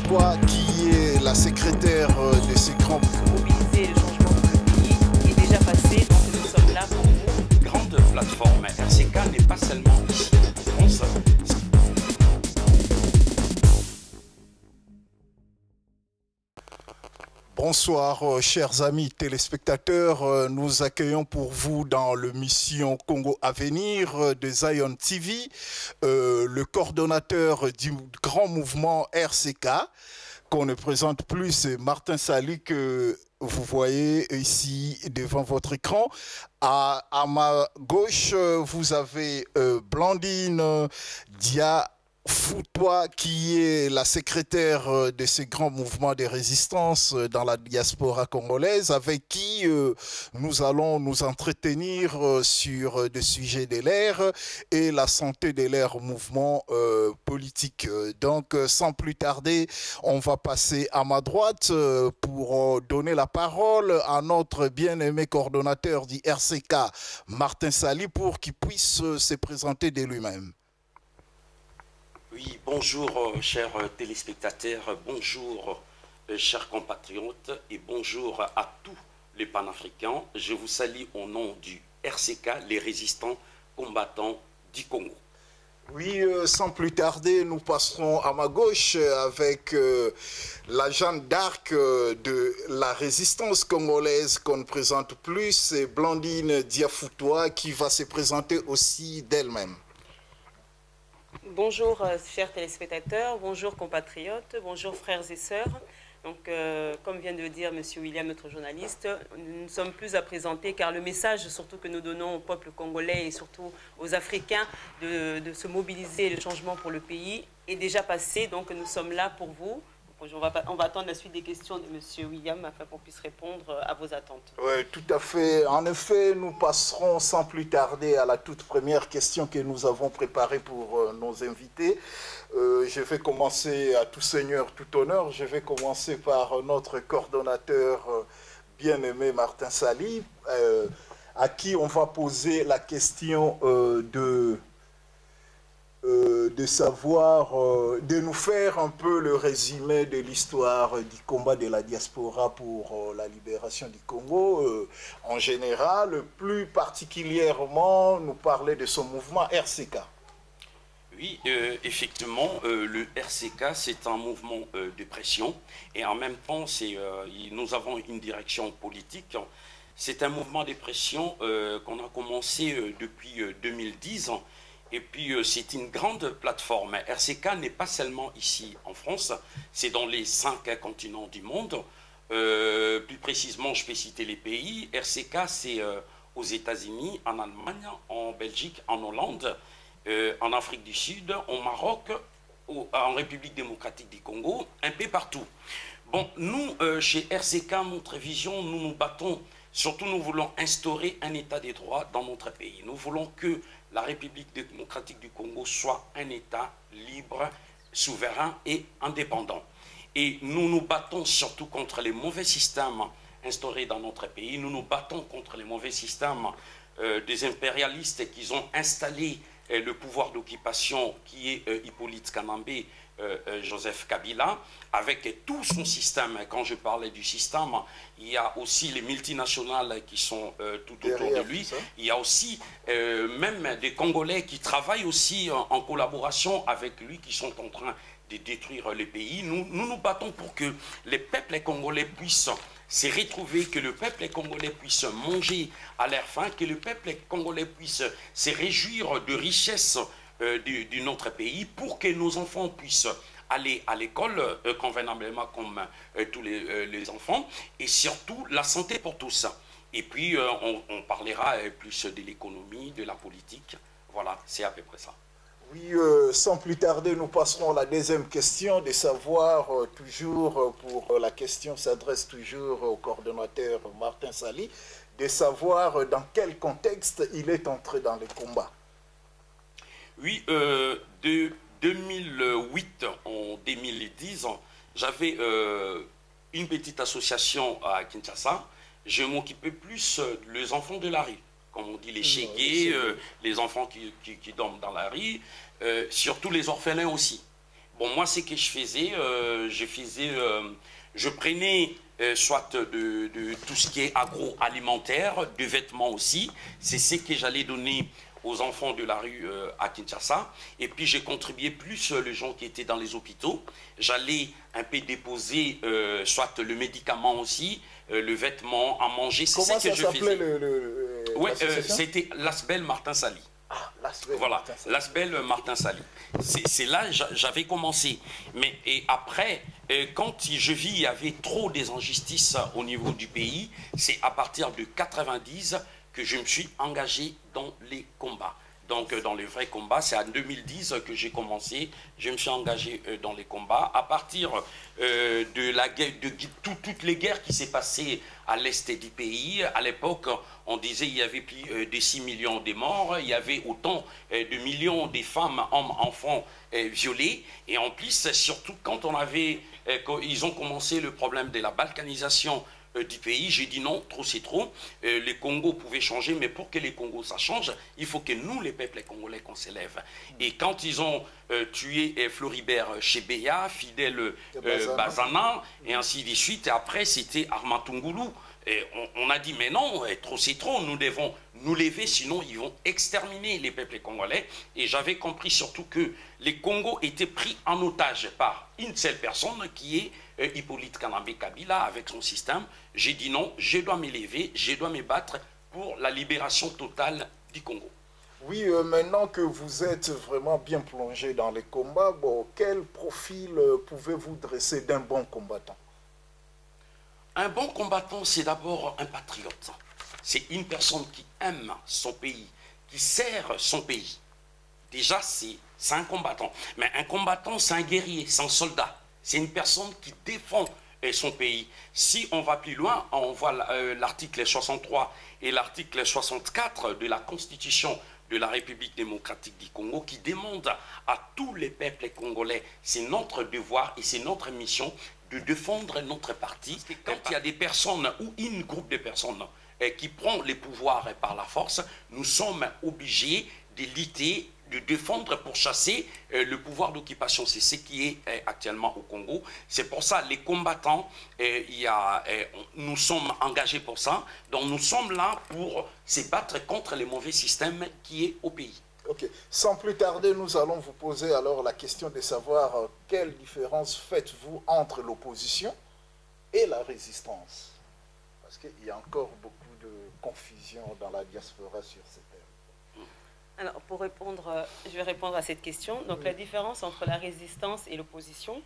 Foutois, qui est la secrétaire de ces grands... Mobiliser le changement pour le pays est déjà passé, donc nous sommes là pour vous. Grande plateforme RCK n'est pas seulement ici en France. Bonsoir, chers amis téléspectateurs. Nous accueillons pour vous dans l'émission Congo à venir de Zion TV le coordonnateur du grand mouvement RCK, qu'on ne présente plus, c'est Martin Sali, que vous voyez ici devant votre écran. À ma gauche, vous avez Blandine Dia Foutois, qui est la secrétaire de ce grand mouvement de résistance dans la diaspora congolaise, avec qui nous allons nous entretenir sur des sujets de l'air et la santé de l'air mouvement politique. Donc, sans plus tarder, on va passer à ma droite pour donner la parole à notre bien-aimé coordonnateur du RCK, Martin Sali, pour qu'il puisse se présenter de lui-même. Oui, bonjour chers téléspectateurs, bonjour chers compatriotes et bonjour à tous les panafricains. Je vous salue au nom du RCK, les résistants combattants du Congo. Oui, sans plus tarder, nous passerons à ma gauche avec la Jeanne d'Arc de la résistance congolaise qu'on ne présente plus, c'est Blandine Dia Foutois qui va se présenter aussi d'elle-même. Bonjour chers téléspectateurs, bonjour compatriotes, bonjour frères et sœurs. Donc, comme vient de le dire M. William, notre journaliste, nous ne sommes plus à présenter car le message surtout que nous donnons au peuple congolais et surtout aux Africains de se mobiliser, le changement pour le pays est déjà passé. Donc nous sommes là pour vous. On va attendre la suite des questions de M. William afin qu'on puisse répondre à vos attentes. Oui, tout à fait. En effet, nous passerons sans plus tarder à la toute première question que nous avons préparée pour nos invités. Je vais commencer à tout seigneur, tout honneur. Je vais commencer par notre coordonnateur bien-aimé Martin Sali, à qui on va poser la question de savoir, de nous faire un peu le résumé de l'histoire du combat de la diaspora pour la libération du Congo en général, plus particulièrement nous parler de son mouvement RCK. Oui, effectivement, le RCK, c'est un mouvement de pression et en même temps, nous avons une direction politique. C'est un mouvement de pression qu'on a commencé depuis 2010. Et puis, c'est une grande plateforme. RCK n'est pas seulement ici en France, c'est dans les 5 continents du monde. Plus précisément, je peux citer les pays. RCK, c'est aux États-Unis, en Allemagne, en Belgique, en Hollande, en Afrique du Sud, au Maroc, en République démocratique du Congo, un peu partout. Bon, nous, chez RCK, notre vision, nous nous battons, surtout nous voulons instaurer un état des droits dans notre pays. Nous voulons que la République démocratique du Congo soit un État libre, souverain et indépendant. Et nous nous battons surtout contre les mauvais systèmes instaurés dans notre pays. Nous nous battons contre les mauvais systèmes des impérialistes qui ont installé le pouvoir d'occupation qui est Hippolyte Kanambe, Joseph Kabila, avec tout son système. Quand je parlais du système, il y a aussi les multinationales qui sont tout autour de lui. Il y a aussi même des Congolais qui travaillent aussi en collaboration avec lui, qui sont en train de détruire le pays. Nous nous battons pour que les peuples congolais puissent se retrouver, que le peuple congolais puisse manger à leur faim, que le peuple congolais puisse se réjouir de richesses de notre pays pour que nos enfants puissent aller à l'école convenablement comme tous les enfants et surtout la santé pour tous. Et puis on parlera plus de l'économie, de la politique. Voilà, c'est à peu près ça. Oui, sans plus tarder, nous passerons à la deuxième question, de savoir toujours, pour la question s'adresse toujours au coordonnateur Martin Sali, de savoir dans quel contexte il est entré dans les combats. Oui, de 2008 en 2010, j'avais une petite association à Kinshasa. Je m'occupais plus des enfants de la rue, comme on dit les chégués, les enfants qui dorment dans la rue, surtout les orphelins aussi. Bon, moi, ce que je faisais, je prenais soit de tout ce qui est agroalimentaire, de vêtements aussi. C'est ce que j'allais donner aux enfants de la rue à Kinshasa. Et puis, j'ai contribué plus les gens qui étaient dans les hôpitaux. J'allais un peu déposer soit le médicament aussi, le vêtement, à manger. C'est ce que je faisais. Oui, c'était l'Asbel Martin Sali. Ah, l'Asbel voilà, Martin Sali. l'Asbel Martin Sali. C'est là j'avais commencé. Mais et après, quand je vis, il y avait trop des injustices au niveau du pays. C'est à partir de 90 que je me suis engagé dans les combats. Donc, dans les vrais combats, c'est en 2010 que j'ai commencé. Je me suis engagé dans les combats. À partir de la guerre, toutes les guerres qui s'est passées à l'est du pays, à l'époque, on disait qu'il y avait plus de 6 millions de morts. Il y avait autant de millions de femmes, hommes, enfants violés. Et en plus, surtout quand ils ont commencé le problème de la balkanisation du pays, j'ai dit non, trop c'est trop. Les Congos pouvaient changer, mais pour que les Congos ça change, il faut que nous, les peuples congolais, qu'on s'élève. Et quand ils ont tué Floribert Chebeya, Fidel Bazana, et ainsi de suite, et après c'était Armatungulu. Et on a dit, mais non, trop c'est trop, nous devons nous lever, sinon ils vont exterminer les peuples congolais. Et j'avais compris surtout que les Congos étaient pris en otage par une seule personne qui est Hippolyte Kanambe Kabila avec son système. J'ai dit non, je dois m'élever, je dois me battre pour la libération totale du Congo. Oui, maintenant que vous êtes vraiment bien plongé dans les combats, bon, quel profil pouvez-vous dresser d'un bon combattant? Un bon combattant, c'est d'abord un patriote. C'est une personne qui aime son pays, qui sert son pays. Déjà, c'est un combattant. Mais un combattant, c'est un guerrier, c'est un soldat. C'est une personne qui défend son pays. Si on va plus loin, on voit l'article 63 et l'article 64 de la Constitution de la République démocratique du Congo qui demande à tous les peuples congolais, c'est notre devoir et c'est notre mission de défendre notre parti. Quand il y a des personnes ou une groupe de personnes qui prend les pouvoirs par la force, nous sommes obligés de lutter, de défendre pour chasser le pouvoir d'occupation. C'est ce qui est actuellement au Congo. C'est pour ça les combattants, nous sommes engagés pour ça. Donc nous sommes là pour se battre contre les mauvais systèmes qui est au pays. Ok. Sans plus tarder, nous allons vous poser alors la question de savoir quelle différence faites-vous entre l'opposition et la résistance? Parce qu'il y a encore beaucoup de confusion dans la diaspora sur ces thèmes. Alors, pour répondre, je vais répondre à cette question. Donc, la différence entre la résistance et l'opposition,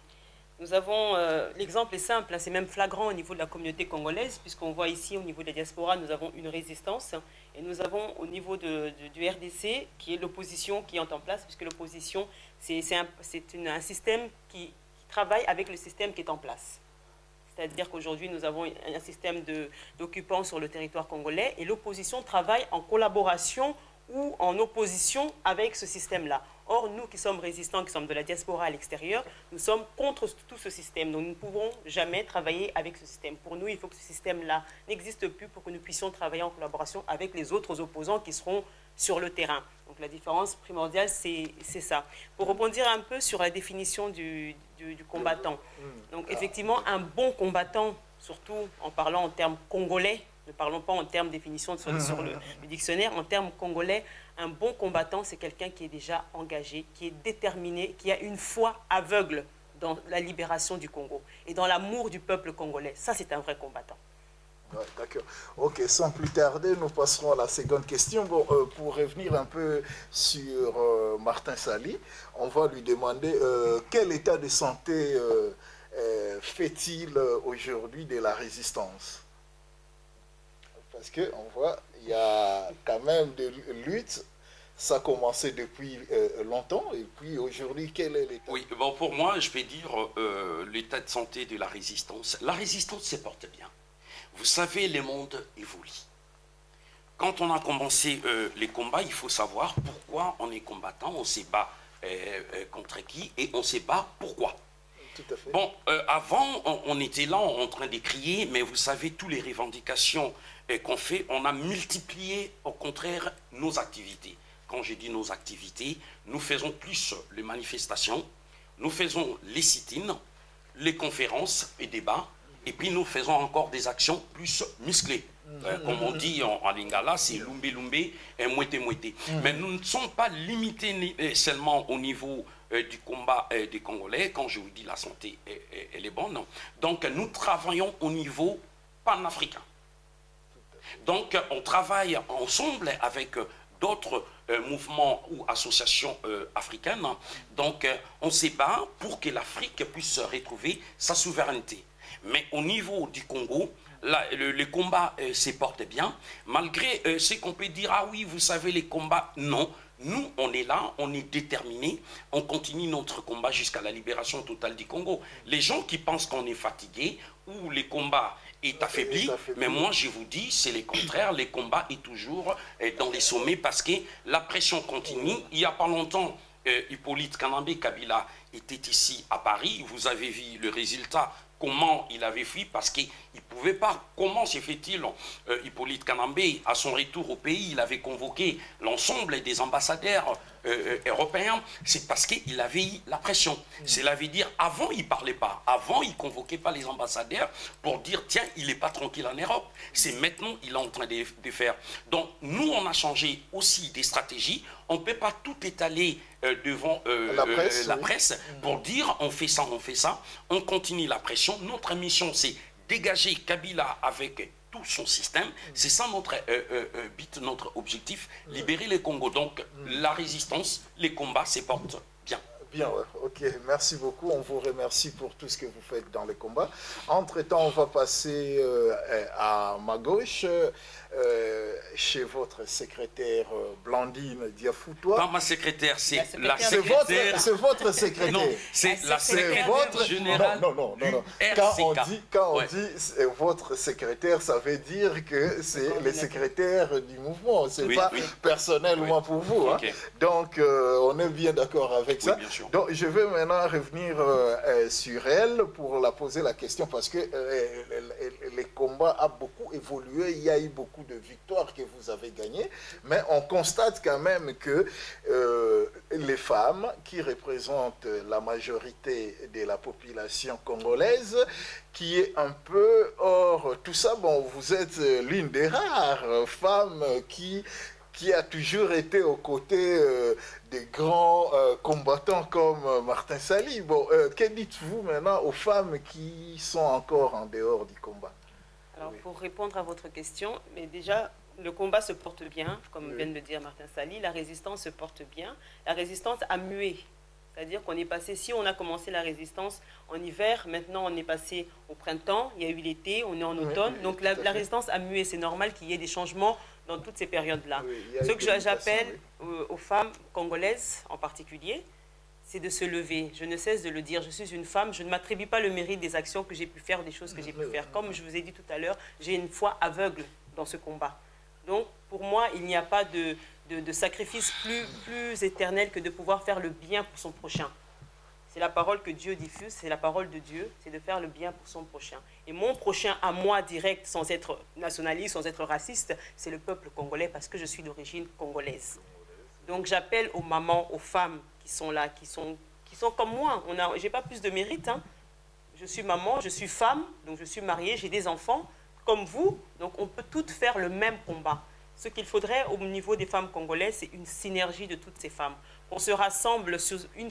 nous avons, l'exemple est simple, hein, c'est même flagrant au niveau de la communauté congolaise, puisqu'on voit ici, au niveau de la diaspora, nous avons une résistance, et nous avons au niveau du RDC, qui est l'opposition qui est en place, puisque l'opposition, c'est un système qui travaille avec le système qui est en place. C'est-à-dire qu'aujourd'hui, nous avons un système d'occupants sur le territoire congolais, et l'opposition travaille en collaboration ou en opposition avec ce système-là. Or, nous qui sommes résistants, qui sommes de la diaspora à l'extérieur, nous sommes contre tout ce système. Donc, nous ne pouvons jamais travailler avec ce système. Pour nous, il faut que ce système-là n'existe plus pour que nous puissions travailler en collaboration avec les autres opposants qui seront sur le terrain. Donc, la différence primordiale, c'est ça. Pour rebondir un peu sur la définition du combattant. Donc, effectivement, un bon combattant, surtout en parlant en termes congolais, ne parlons pas en termes de définition sur le dictionnaire, en termes congolais, un bon combattant, c'est quelqu'un qui est déjà engagé, qui est déterminé, qui a une foi aveugle dans la libération du Congo et dans l'amour du peuple congolais. Ça, c'est un vrai combattant. Ouais, d'accord. Ok, sans plus tarder, nous passerons à la seconde question. Bon, pour revenir un peu sur Martin Sali, on va lui demander quel état de santé fait-il aujourd'hui de la résistance? Parce qu'on voit, il y a quand même des luttes, ça a commencé depuis longtemps, et puis aujourd'hui, quel est l'état? Oui, bon, pour moi, je vais dire l'état de santé de la résistance. La résistance se porte bien. Vous savez, le monde évolue. Quand on a commencé les combats, il faut savoir pourquoi on est combattant, on se bat contre qui, et on se bat pourquoi. Tout à fait. Bon, avant, on était là en train de crier, mais vous savez, toutes les revendications qu'on fait, on a multiplié au contraire nos activités. Quand je dis nos activités, nous faisons plus les manifestations, nous faisons les sit-ins, les conférences et débats, et puis nous faisons encore des actions plus musclées. Comme on dit en lingala, c'est lumbe lumbe et mouette mouette. Mais nous ne sommes pas limités seulement au niveau du combat des Congolais. Quand je vous dis la santé, elle est bonne. Donc nous travaillons au niveau panafricain. Donc on travaille ensemble avec d'autres mouvements ou associations africaines. Donc on se bat pour que l'Afrique puisse retrouver sa souveraineté. Mais au niveau du Congo, là, le combat se porte bien, malgré ce qu'on peut dire, ah oui, vous savez, les combats, non. Nous, on est là, on est déterminés, on continue notre combat jusqu'à la libération totale du Congo. Les gens qui pensent qu'on est fatigué ou les combats est affaibli, mais moi je vous dis, c'est le contraire, les combats est toujours dans les sommets parce que la pression continue. Il n'y a pas longtemps, Hippolyte Kanambe Kabila était ici à Paris, vous avez vu le résultat, comment il avait fui, parce qu'il ne pouvait pas. Comment se fait-il, Hippolyte Kanambe, à son retour au pays, il avait convoqué l'ensemble des ambassadeurs européens, c'est parce qu'il avait eu la pression. Cela veut dire, avant, il ne parlait pas. Avant, il ne convoquait pas les ambassadeurs pour dire, tiens, il n'est pas tranquille en Europe. C'est maintenant qu'il est en train de faire. Donc, nous, on a changé aussi des stratégies. On ne peut pas tout étaler devant la presse pour dire, on fait ça, on fait ça. On continue la pression. Notre mission, c'est dégager Kabila avec tout son système. C'est ça notre but, notre objectif, libérer le Congo. Donc la résistance, les combats se portent bien. Bien, ouais. Ok, merci beaucoup. On vous remercie pour tout ce que vous faites dans les combats. Entre-temps, on va passer à ma gauche, chez votre secrétaire Blandine Diafoutois. Pas ma secrétaire, c'est la secrétaire. C'est votre secrétaire. Non, c'est la secrétaire générale. Non. Quand on dit votre secrétaire, ça veut dire que c'est le secrétaire du mouvement. C'est pas personnellement pour vous. Okay. Hein. Donc, on est bien d'accord avec ça. Bien sûr. Donc, je vais maintenant revenir sur elle pour la poser la question parce que les combats ont beaucoup évolué. Il y a eu beaucoup de victoires que vous avez gagnées, mais on constate quand même que les femmes qui représentent la majorité de la population congolaise, qui est un peu hors tout ça, bon, vous êtes l'une des rares femmes qui a toujours été aux côtés des grands combattants comme Martin Sali. Bon, que dites-vous maintenant aux femmes qui sont encore en dehors du combat? Alors, pour répondre à votre question, mais déjà, le combat se porte bien, comme vient de le dire Martin Sali, la résistance se porte bien. La résistance a mué. C'est-à-dire qu'on est passé, si on a commencé la résistance en hiver, maintenant on est passé au printemps, il y a eu l'été, on est en automne. Donc la résistance a mué, c'est normal qu'il y ait des changements dans toutes ces périodes-là. Ce que j'appelle aux femmes congolaises en particulier, c'est de se lever. Je ne cesse de le dire, je suis une femme, je ne m'attribue pas le mérite des actions que j'ai pu faire, des choses que j'ai pu faire. Comme je vous ai dit tout à l'heure, j'ai une foi aveugle dans ce combat. Donc pour moi, il n'y a pas de sacrifice plus éternel que de pouvoir faire le bien pour son prochain. C'est la parole que Dieu diffuse, c'est la parole de Dieu, c'est de faire le bien pour son prochain. Et mon prochain à moi direct, sans être nationaliste, sans être raciste, c'est le peuple congolais parce que je suis d'origine congolaise. Donc j'appelle aux mamans, aux femmes qui sont là, qui sont comme moi. Je n'ai pas plus de mérite. Hein. Je suis maman, je suis femme, donc je suis mariée, j'ai des enfants comme vous. Donc on peut toutes faire le même combat. Ce qu'il faudrait au niveau des femmes congolaises, c'est une synergie de toutes ces femmes. Qu'on se rassemble sur un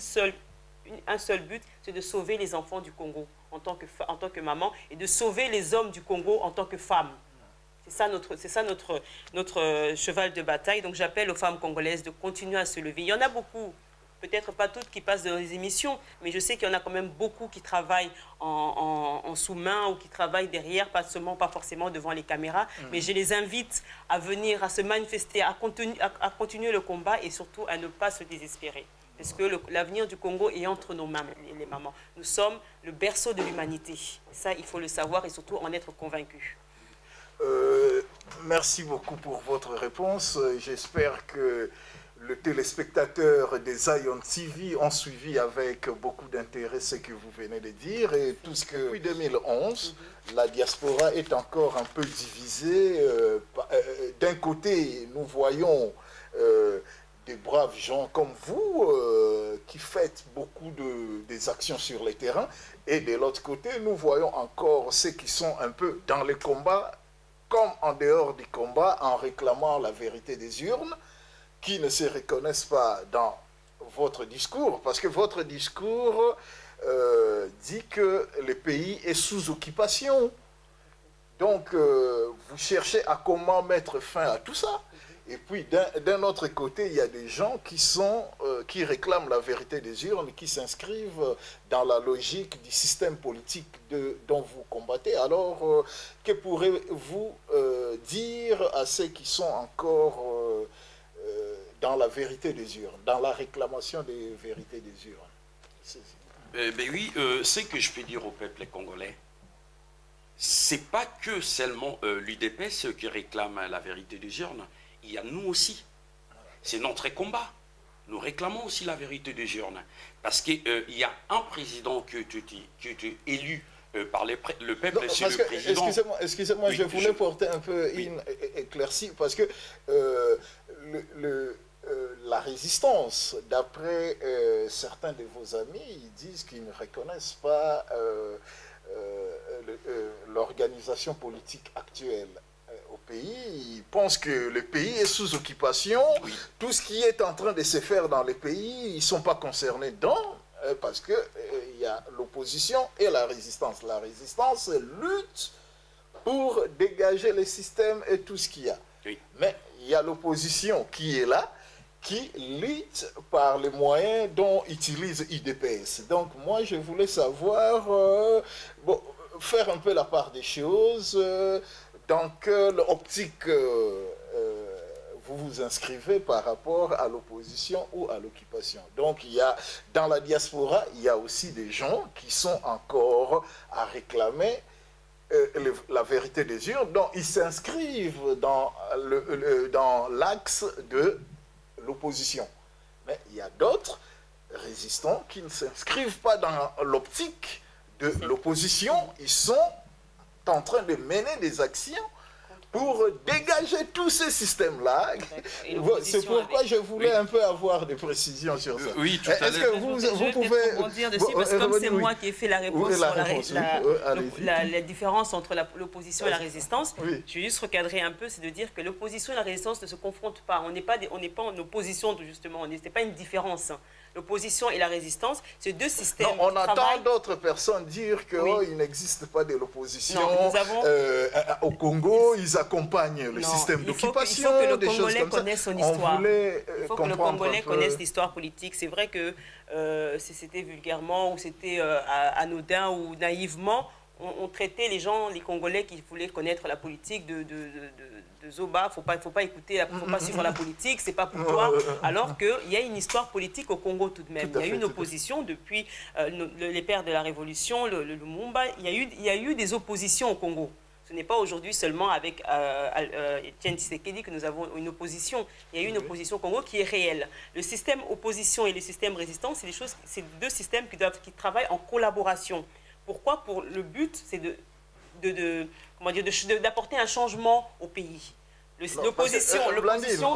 seul but, c'est de sauver les enfants du Congo en tant que maman et de sauver les hommes du Congo en tant que femmes. C'est ça notre cheval de bataille. Donc j'appelle aux femmes congolaises de continuer à se lever. Il y en a beaucoup, peut-être pas toutes qui passent dans les émissions, mais je sais qu'il y en a quand même beaucoup qui travaillent en sous-main ou qui travaillent derrière, pas forcément devant les caméras. Mais je les invite à venir, à se manifester, à continuer le combat et surtout à ne pas se désespérer. Parce que l'avenir du Congo est entre nos mains, les mamans. Nous sommes le berceau de l'humanité. Ça, il faut le savoir et surtout en être convaincu. Merci beaucoup pour votre réponse. J'espère que les téléspectateurs des Zion TV ont suivi avec beaucoup d'intérêt ce que vous venez de dire et tout ce que depuis 2011, la diaspora est encore un peu divisée. D'un côté, nous voyons des braves gens comme vous qui fait beaucoup des actions sur les terrains. Et de l'autre côté, nous voyons encore ceux qui sont un peu dans les combats, comme en dehors du combat, en réclamant la vérité des urnes, qui ne se reconnaissent pas dans votre discours, parce que votre discours dit que le pays est sous occupation. Donc, vous cherchez à comment mettre fin à tout ça. Et puis, d'un autre côté, il y a des gens qui réclament la vérité des urnes, qui s'inscrivent dans la logique du système politique dont vous combattez. Alors, que pourrez-vous dire à ceux qui sont encore dans la vérité des urnes, dans la réclamation des vérités des urnes? Ben oui, ce que je peux dire au peuple congolais, c'est pas que seulement l'UDPS qui réclame la vérité des urnes. Il y a nous aussi. C'est notre combat. Nous réclamons aussi la vérité des urnes. Parce qu'il y a un président qui est élu par le peuple, c'est le président. Excusez-moi, oui, je voulais porter un peu une éclaircie, parce que la résistance, d'après certains de vos amis, ils disent qu'ils ne reconnaissent pas l'organisation politique actuelle au pays. Ils pensent que le pays est sous occupation. Oui. Tout ce qui est en train de se faire dans le pays, ils ne sont pas concernés dedans, parce qu'il y a l'opposition et la résistance. La résistance lutte pour dégager le système et tout ce qu'il y a. Oui. Mais il y a l'opposition qui est là, qui lutte par les moyens dont utilise UDPS. Donc moi, je voulais savoir, faire un peu la part des choses, dans quelle optique vous vous inscrivez par rapport à l'opposition ou à l'occupation. Donc il y a, dans la diaspora, il y a aussi des gens qui sont encore à réclamer la vérité des urnes, donc ils s'inscrivent dans l'axe de l'opposition. Mais il y a d'autres résistants qui ne s'inscrivent pas dans l'optique de l'opposition. Ils sont en train de mener des actions pour dégager tous ces systèmes-là. C'est pourquoi je voulais un peu avoir des précisions sur ça. Oui, tout à l'heure. Est-ce que vous pouvez rebondir dessus, parce que comme c'est moi qui ai fait la réponse sur la différence entre l'opposition et la résistance, je vais juste recadrer un peu, c'est de dire que l'opposition et la résistance ne se confrontent pas. On n'est pas en opposition, justement, ce n'est pas une différence. L'opposition et la résistance, c'est deux systèmes. Non, on entend d'autres personnes dire qu'il n'existe pas de l'opposition au Congo, ils accompagnent le système d'occupation, des choses comme ça. Il faut que le Congolais connaisse son histoire. Il faut que le Congolais connaisse l'histoire politique. C'est vrai que c'était vulgairement ou c'était anodin ou naïvement, on traitait les gens, les Congolais qui voulaient connaître la politique de Zoba, faut pas écouter, faut pas suivre la politique, c'est pas pour toi. Alors qu'il y a une histoire politique au Congo tout de même. Il y a eu une opposition depuis les pères de la Révolution, le Lumumba. Il y a eu des oppositions au Congo. Ce n'est pas aujourd'hui seulement avec Etienne Tshisekedi que nous avons une opposition. Il y a eu une opposition au Congo qui est réelle. Le système opposition et le système résistance, c'est deux systèmes qui travaillent en collaboration. Pourquoi? Pour le but, c'est d'apporter un changement au pays. L'opposition,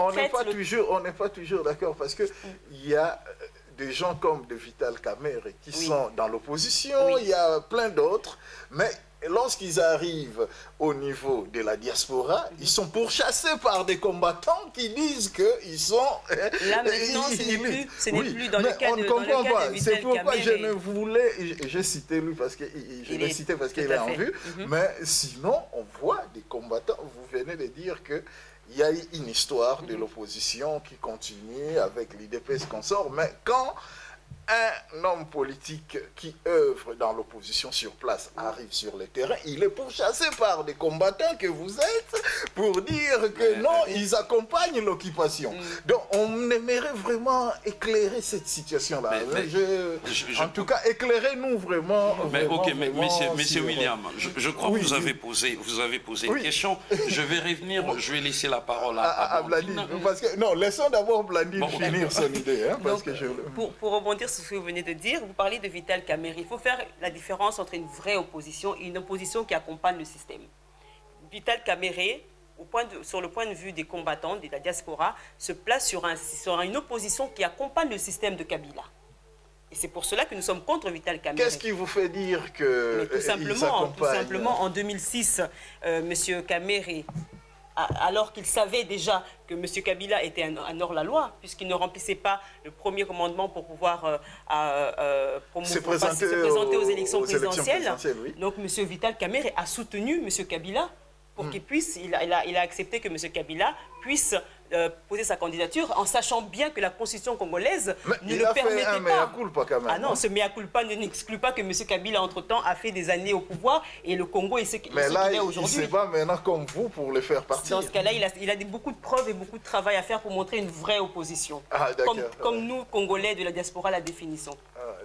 on n'est pas toujours d'accord, parce que il y a des gens comme de Vital Kamerhe qui sont dans l'opposition, il y a plein d'autres, mais lorsqu'ils arrivent au niveau de la diaspora, ils sont pourchassés par des combattants qui disent qu'ils sont... Là maintenant, ce n'est plus dans le cas de Vital Kamerhe. C'est pourquoi je ne voulais... J'ai cité lui parce qu'il est en vue, mais sinon, on voit des combattants, vous venez de dire que il y a eu une histoire de l'opposition qui continue avec l'UDPS consort, mais quand un homme politique qui œuvre dans l'opposition sur place arrive sur le terrain, il est pourchassé par des combattants que vous êtes pour dire que non, ils accompagnent l'occupation. Donc on aimerait vraiment éclairer cette situation-là. En tout cas, éclairez-nous vraiment. Monsieur William, je crois que vous avez posé une question. Je vais revenir, je vais laisser la parole à Blandine. Parce que, non, laissons d'abord Blandine finir son idée. Hein, parce que pour rebondir sur ce que vous venez de dire, vous parlez de Vital Kamerhe. Il faut faire la différence entre une vraie opposition et une opposition qui accompagne le système. Vital Kamerhe, sur le point de vue des combattants de la diaspora, se place sur une opposition qui accompagne le système de Kabila. Et c'est pour cela que nous sommes contre Vital Kamerhe. Qu'est-ce qui vous fait dire que tout simplement, en 2006, M. Kamerhe, alors qu'il savait déjà que M. Kabila était un hors-la-loi, puisqu'il ne remplissait pas le premier commandement pour pouvoir se présenter aux élections présidentielles. Oui. Donc M. Vital Kamerhe a soutenu M. Kabila pour qu'il puisse, il a accepté que M. Kabila puisse poser sa candidature en sachant bien que la constitution congolaise ne le permettait pas. Mea culpa quand même. Ah non, ce mea culpa n'exclut pas que M. Kabila, entre-temps, a fait des années au pouvoir et le Congo est ce qu'il est aujourd'hui. Mais là, il se bat maintenant comme vous pour le faire partir. Dans ce cas-là, il a beaucoup de preuves et beaucoup de travail à faire pour montrer une vraie opposition. Ah, comme nous, Congolais de la diaspora, la définissons.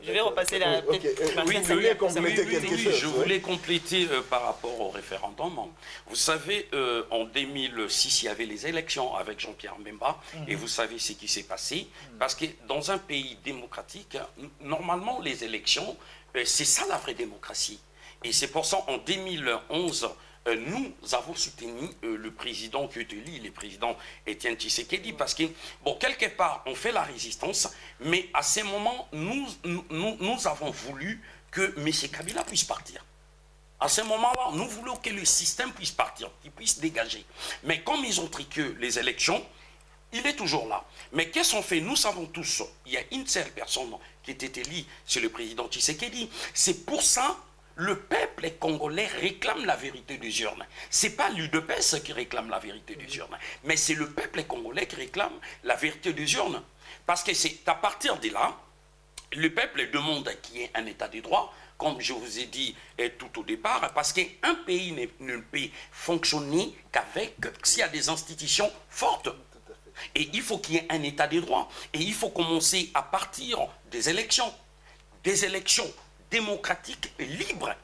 Je vais repasser la... Je voulais compléter par rapport au référendum. Vous savez, en 2006, il y avait les élections avec Jean-Pierre Mbemba, et vous savez ce qui s'est passé, parce que dans un pays démocratique, normalement, les élections, c'est ça la vraie démocratie. Et c'est pour ça, en 2011, nous avons soutenu le président Kuteli, le président Étienne Tshisekedi, parce que, bon, quelque part, on fait la résistance, mais à ces moments, nous avons voulu que M. Kabila puisse partir. À ce moment-là, nous voulons que le système puisse partir, qu'il puisse dégager. Mais comme ils ont triqué les élections, il est toujours là. Mais qu'est-ce qu'on fait? Nous savons tous, il y a une seule personne qui était élue, c'est le président Tshisekedi. C'est pour ça le peuple congolais réclame la vérité des urnes. Ce n'est pas l'UDPS qui réclame la vérité des urnes, mais c'est le peuple congolais qui réclame la vérité des urnes. Parce que c'est à partir de là, le peuple demande qu'il y ait un état de droit, comme je vous ai dit tout au départ, parce qu'un pays ne peut fonctionner qu'avec s'il y a des institutions fortes. Et il faut qu'il y ait un état de droit. Et il faut commencer à partir des élections démocratiques et libres.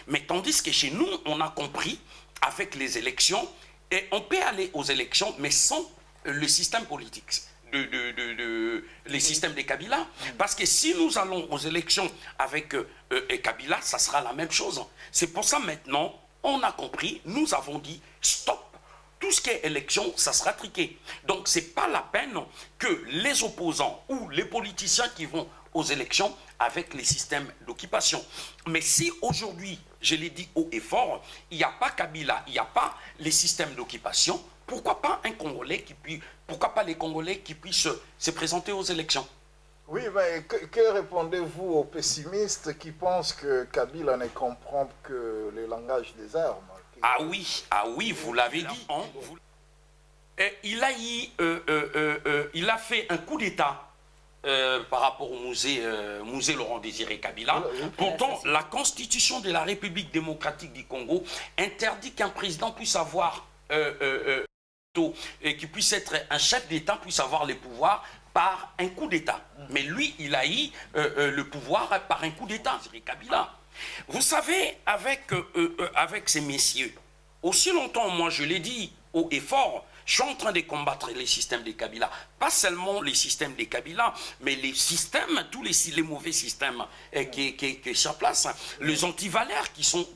Mais tandis que chez nous, on a compris, avec les élections, et on peut aller aux élections, mais sans le système politique. Les systèmes des Kabila. Parce que si nous allons aux élections avec Kabila, ça sera la même chose. C'est pour ça maintenant, on a compris, nous avons dit stop. Tout ce qui est élection, ça sera triqué. Donc ce n'est pas la peine que les opposants ou les politiciens qui vont aux élections avec les systèmes d'occupation. Mais si aujourd'hui, je l'ai dit haut et fort, il n'y a pas Kabila, il n'y a pas les systèmes d'occupation, pourquoi pas un Congolais qui puisse, pourquoi pas les Congolais qui puissent se présenter aux élections? Oui, mais que répondez-vous aux pessimistes qui pensent que Kabila ne comprend que le langage des armes? Ah oui, vous l'avez dit. Hein? Il a fait un coup d'État par rapport au musée Laurent Désiré Kabila. Pourtant, la Constitution de la République démocratique du Congo interdit qu'un président puisse avoir et qui puisse être un chef d'État, puisse avoir les pouvoirs par un coup d'État. Mais lui, il a eu le pouvoir par un coup d'État, c'est Kabila. Vous savez, avec ces messieurs, aussi longtemps, moi je l'ai dit haut et fort, je suis en train de combattre les systèmes des Kabila. Pas seulement les systèmes des Kabila, mais les systèmes, tous les mauvais systèmes qui sont sur place, les antivaleurs qui sont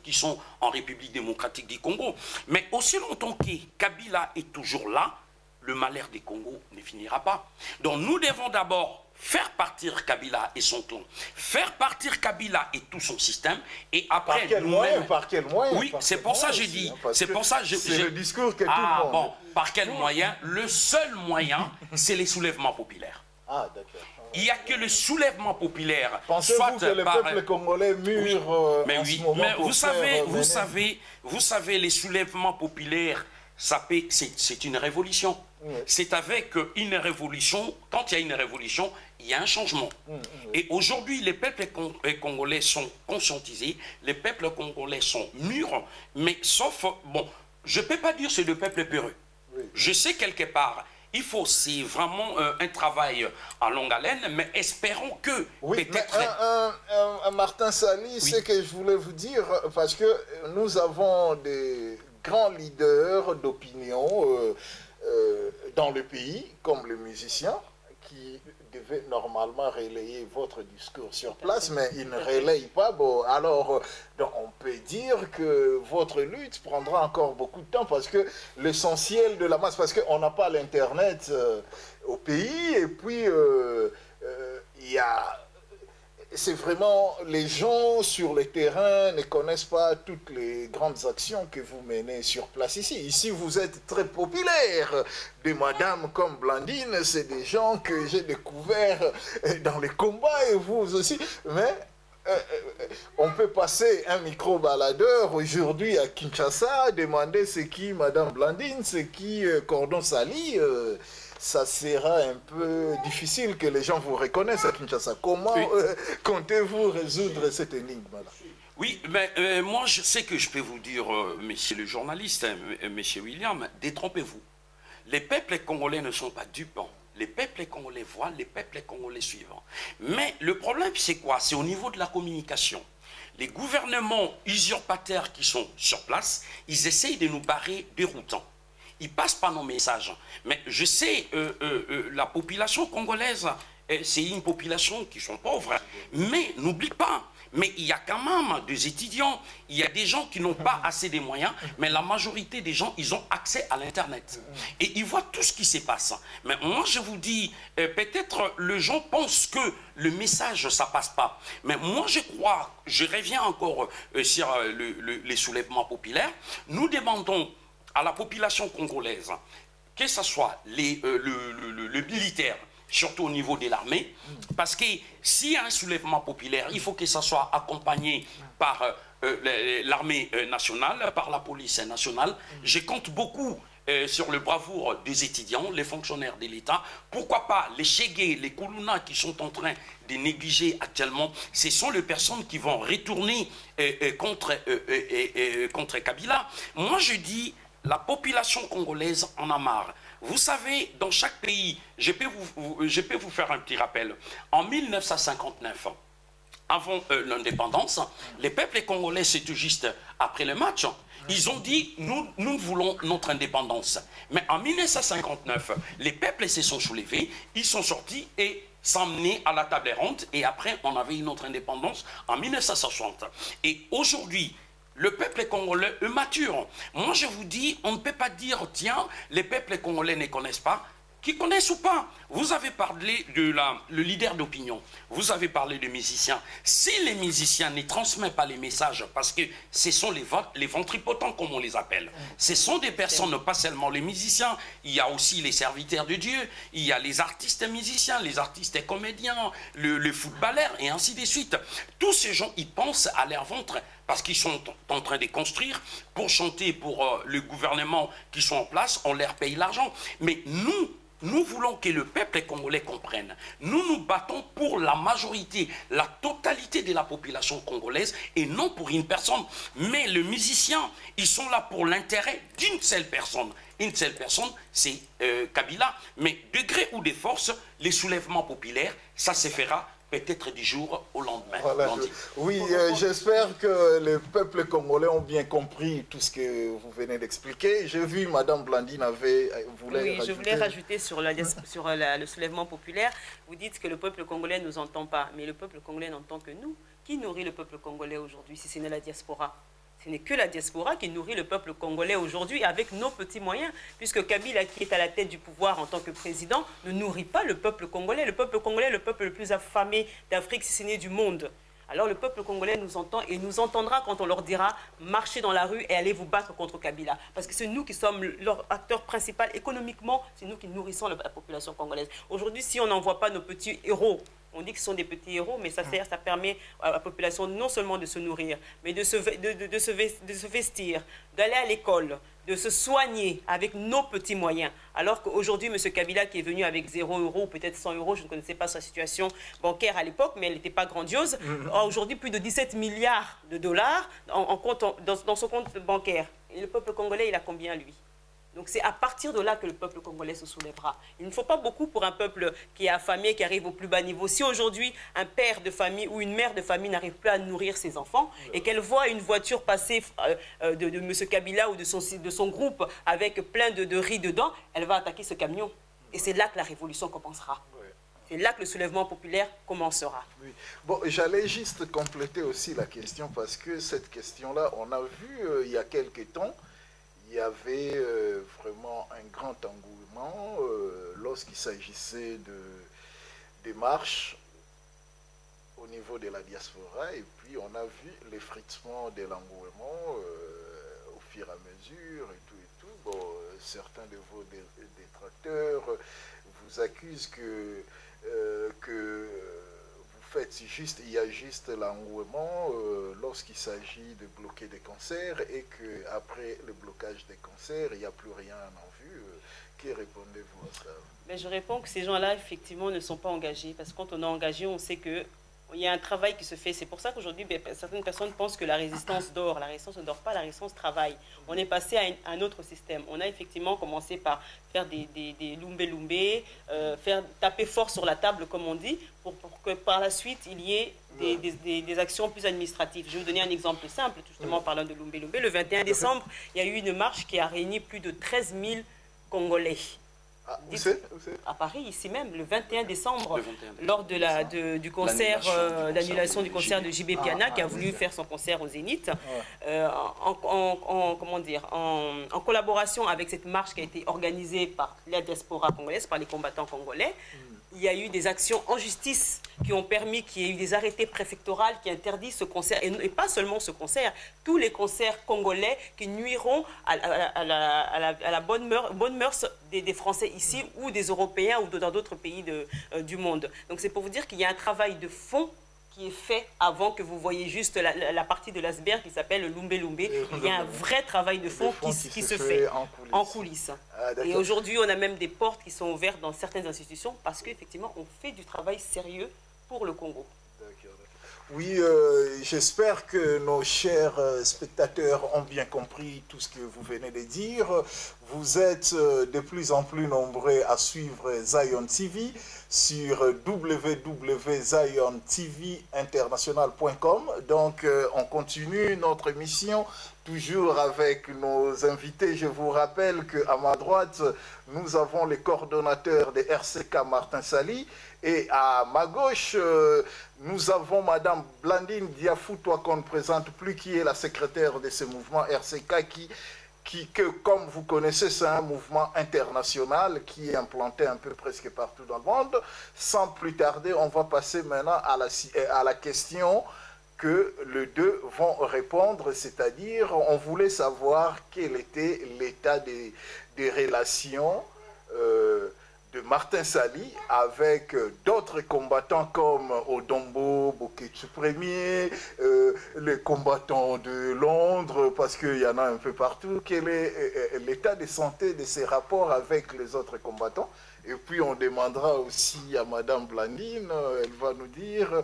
en République démocratique du Congo. Mais aussi longtemps que Kabila est toujours là, le malheur des Congo ne finira pas. Donc nous devons d'abord faire partir Kabila et son clan, faire partir Kabila et tout son système, et après... Par quel moyen? Oui, c'est pour ça que j'ai dit. C'est pour ça que c'est le discours que tout le monde... Bon, par quel moyen? Le seul moyen, c'est les soulèvements populaires. Ah, d'accord. Il n'y a que le soulèvement populaire. Pensez-vous que le peuple congolais mûr en ce moment mais vous savez, les soulèvements populaires, c'est une révolution. Oui. C'est avec une révolution, quand il y a une révolution, il y a un changement. Et aujourd'hui, les peuples congolais sont conscientisés, les peuples congolais sont mûrs, mais sauf, bon, je ne peux pas dire que c'est le peuple peureux. Oui. Je sais quelque part, il faut, c'est vraiment un travail à longue haleine, mais espérons que... Oui, mais Martin Sali, oui. C'est que je voulais vous dire, parce que nous avons des grands leaders d'opinion dans le pays, comme les musiciens, qui devaient normalement relayer votre discours sur place, mais ils ne relayent pas. Bon, alors, donc on peut dire que votre lutte prendra encore beaucoup de temps, parce que l'essentiel de la masse, parce qu'on n'a pas l'Internet au pays, et puis il y a c'est vraiment, les gens sur le terrain ne connaissent pas toutes les grandes actions que vous menez sur place ici. Ici, vous êtes très populaire. Des madames comme Blandine, c'est des gens que j'ai découverts dans les combats et vous aussi. Mais on peut passer un micro-baladeur aujourd'hui à Kinshasa, demander c'est qui Madame Blandine, c'est qui Cordon Sali. Ça sera un peu difficile que les gens vous reconnaissent à Kinshasa. Comment comptez-vous résoudre cette énigme-là? Oui, mais moi je sais que je peux vous dire, monsieur le journaliste, monsieur William, détrompez-vous. Les peuples congolais ne sont pas dupes. Les peuples congolais voient, les peuples congolais suivent. Mais le problème, c'est quoi? C'est au niveau de la communication. Les gouvernements usurpateurs qui sont sur place, ils essayent de nous barrer des routes. Ils ne passent pas nos messages. Mais je sais, la population congolaise, c'est une population qui sont pauvres. Mais n'oublie pas, mais il y a quand même des étudiants, il y a des gens qui n'ont pas assez de moyens, mais la majorité des gens, ils ont accès à l'Internet. Et ils voient tout ce qui se passe. Mais moi, je vous dis, peut-être les gens pensent que le message, ça ne passe pas. Mais moi, je crois, je reviens encore sur les soulèvements populaires, nous demandons à la population congolaise, que ce soit le militaire, surtout au niveau de l'armée, parce que s'il y a un soulèvement populaire, il faut que ça soit accompagné par l'armée nationale, par la police nationale. Je compte beaucoup sur le bravoure des étudiants, les fonctionnaires de l'État. Pourquoi pas les Chegué, les Koulouna qui sont en train de négliger actuellement, ce sont les personnes qui vont retourner contre Kabila. Moi, je dis, la population congolaise en a marre. Vous savez, dans chaque pays, je peux vous faire un petit rappel. En 1959, avant l'indépendance, les peuples congolais, c'était juste après le match, ils ont dit, nous voulons notre indépendance. Mais en 1959, les peuples se sont soulevés, ils sont sortis et s'emmener à la table ronde. Et après, on avait une autre indépendance en 1960. Et aujourd'hui, le peuple congolais est mature. Moi, je vous dis, on ne peut pas dire, tiens, les peuples congolais ne connaissent pas. Qui connaissent ou pas. Vous avez parlé de le leader d'opinion. Vous avez parlé de musiciens. Si les musiciens ne transmettent pas les messages, parce que ce sont les ventripotents, comme on les appelle, ce sont des personnes, pas seulement les musiciens, il y a aussi les serviteurs de Dieu, il y a les artistes musiciens, les artistes comédiens, le footballeur, et ainsi de suite. Tous ces gens, ils pensent à leur ventre, parce qu'ils sont en train de construire, pour chanter pour le gouvernement qui sont en place, on leur paye l'argent. Mais nous voulons que le peuple congolais comprenne. Nous nous battons pour la majorité, la totalité de la population congolaise et non pour une personne. Mais les musiciens, ils sont là pour l'intérêt d'une seule personne. Une seule personne, c'est Kabila. Mais de gré ou de force, les soulèvements populaires, ça se fera peut-être du jour au lendemain. Voilà. Oui, j'espère que le peuple congolais ont bien compris tout ce que vous venez d'expliquer. J'ai vu Madame Blandine voulait je voulais rajouter sur le soulèvement populaire. Vous dites que le peuple congolais ne nous entend pas, mais le peuple congolais n'entend que nous. Qui nourrit le peuple congolais aujourd'hui si ce n'est la diaspora? Ce n'est que la diaspora qui nourrit le peuple congolais aujourd'hui avec nos petits moyens, puisque Kabila, qui est à la tête du pouvoir en tant que président, ne nourrit pas le peuple congolais. Le peuple congolais est le peuple le plus affamé d'Afrique, si ce n'est du monde. Alors le peuple congolais nous entend et nous entendra quand on leur dira « marchez dans la rue et allez vous battre contre Kabila ». Parce que c'est nous qui sommes leur acteur principal économiquement, c'est nous qui nourrissons la population congolaise. Aujourd'hui, si on n'envoie pas nos petits héros, on dit que ce sont des petits héros, mais ça permet à la population non seulement de se nourrir, mais de se vestir, d'aller à l'école, de se soigner avec nos petits moyens. Alors qu'aujourd'hui, M. Kabila, qui est venu avec 0 €, peut-être 100 €, je ne connaissais pas sa situation bancaire à l'époque, mais elle n'était pas grandiose, a aujourd'hui plus de 17 milliards de dollars dans son compte bancaire. Et le peuple congolais, il a combien, lui? Donc c'est à partir de là que le peuple congolais se soulèvera. Il ne faut pas beaucoup pour un peuple qui est affamé, qui arrive au plus bas niveau. Si aujourd'hui un père de famille ou une mère de famille n'arrive plus à nourrir ses enfants et qu'elle voit une voiture passer de M. Kabila ou de son groupe avec plein de riz dedans, elle va attaquer ce camion. Et c'est là que la révolution commencera. C'est là que le soulèvement populaire commencera. Oui. Bon, j'allais juste compléter aussi la question parce que cette question-là, on a vu il y a quelques temps, il y avait vraiment un grand engouement lorsqu'il s'agissait de marches au niveau de la diaspora, et puis on a vu l'effritement de l'engouement au fur et à mesure, et tout. Bon, certains de vos détracteurs vous accusent que vous faites juste, il y a juste l'engouement lorsqu'il s'agit de bloquer des concerts, et qu'après le blocage des concerts, il n'y a plus rien en vue. Que répondez-vous à ça? Mais je réponds que ces gens-là, effectivement, ne sont pas engagés. Parce que quand on est engagé, on sait qu'il y a un travail qui se fait. C'est pour ça qu'aujourd'hui, certaines personnes pensent que la résistance dort. La résistance ne dort pas, la résistance travaille. On est passé à un autre système. On a effectivement commencé par faire des lumbé-lumbé, faire taper fort sur la table, comme on dit, pour que par la suite, il y ait des actions plus administratives. Je vais vous donner un exemple simple, justement, en parlant de lumbé-lumbé. Le 21 décembre, il y a eu une marche qui a réuni plus de 13 000 Congolais. Ah, où c'est? À Paris, ici même, le 21 décembre, lors de du concert, l'annulation du concert de JB Piana, qui a voulu faire son concert au Zénith, comment dire, en collaboration avec cette marche qui a été organisée par la diaspora congolaise, par les combattants congolais. Il y a eu des actions en justice qui ont permis qu'il y ait eu des arrêtés préfectoraux qui interdisent ce concert, et pas seulement ce concert, tous les concerts congolais qui nuiront à la bonne mœurs des Français ici, ou des Européens, ou dans d'autres pays du monde. Donc c'est pour vous dire qu'il y a un travail de fond qui est fait avant que vous voyez juste la partie de l'iceberg qui s'appelle le lumbé-lumbé. Il y a un vrai travail de fond qui se fait en coulisses. Et aujourd'hui, on a même des portes qui sont ouvertes dans certaines institutions parce qu'effectivement, on fait du travail sérieux pour le Congo. Oui, j'espère que nos chers spectateurs ont bien compris tout ce que vous venez de dire. Vous êtes de plus en plus nombreux à suivre Zion TV sur www.ziontveinternational.com. Donc, on continue notre émission toujours avec nos invités. Je vous rappelle qu'à ma droite, nous avons le coordonnateur de RCK, Martin Sali. Et à ma gauche, nous avons Madame Blandine Diafou-Toi, qu'on ne présente plus, qui est la secrétaire de ce mouvement RCK, que comme vous connaissez, c'est un mouvement international qui est implanté un peu presque partout dans le monde. Sans plus tarder, on va passer maintenant à la question que les deux vont répondre, c'est-à-dire, on voulait savoir quel était l'état des relations de Martin Sali avec d'autres combattants comme Odombo, Boketsu Premier, les combattants de Londres, parce qu'il y en a un peu partout. Quel est l'état de santé de ces rapports avec les autres combattants? Et puis on demandera aussi à Madame Blandine, elle va nous dire